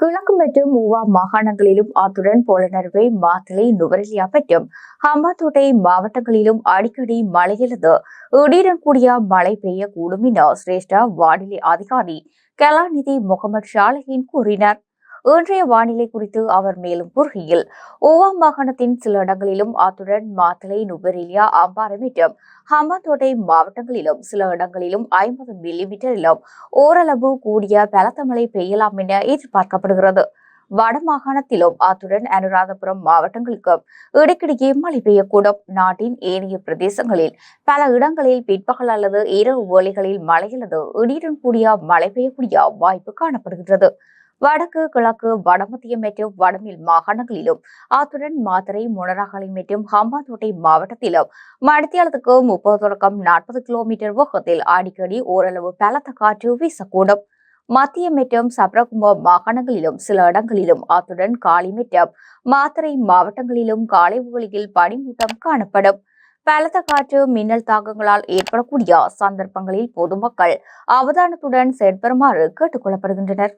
கிழக்கு மற்றும் மூவா மாகாணங்களிலும் அத்துடன் பொலனறுவை மாத்தளை நுவரெலியா மற்றும் ஹம்பாந்தோட்டை மாவட்டங்களிலும் அடிக்கடி மழையிலிருந்து இடியுடன் கூடிய மழை பெய்யக்கூடும் என சிரேஷ்ட வானிலை அதிகாரி கலாநிதி முகமது ஷாலிஹின் கூறினார். இன்றைய வானிலை குறித்து அவர் மேலும் கூறுகையில், ஓவா மாகாணத்தின் சில இடங்களிலும் அத்துடன் மாத்தளை நுவரெலியா அம்பாறை மற்றும் ஹம்பாந்தோட்டை மாவட்டங்களிலும் சில இடங்களிலும் 50 மில்லிமீட்டரிலும் ஓரளவு கூடிய பலத்த மழை பெய்யலாம் என எதிர்பார்க்கப்படுகிறது. வடமாகாணத்திலும் அத்துடன் அனுராதபுரம் மாவட்டங்களுக்கும் இடைக்கிடையே மழை பெய்யக்கூடும். நாட்டின் ஏனைய பிரதேசங்களில் பல இடங்களில் பிற்பகல் அல்லது இரவு வேளைகளில் மழையல்லது இடியுடன் கூடிய மழை பெய்யக்கூடிய வாய்ப்பு காணப்படுகிறது. வடக்கு, கிழக்கு, வடமத்திய மற்றும் வடமேல் மாகாணங்களிலும் அத்துடன் மாத்தறை, மொனராகலை மற்றும் ஹம்பாந்தோட்டை மாவட்டத்திலும் மணித்தியாலத்துக்கு 30 தொடக்கம் 40 கிலோமீட்டர் வேகத்தில் அடிக்கடி ஓரளவு பலத்த காற்று வீசக்கூடும். மத்திய மற்றும் சப்ரகுமோ மாகாணங்களிலும் சில இடங்களிலும் அத்துடன் காலி மற்றும் மாத்தறை மாவட்டங்களிலும் காலை வேளையில் பனிமூட்டம் காணப்படும். பலத்த காற்று, மின்னல் தாக்கங்களால் ஏற்படக்கூடிய சந்தர்ப்பங்களில் பொதுமக்கள் அவதானத்துடன் செயற்படுமாறு கேட்டுக் கொள்ளப்படுகின்றனர்.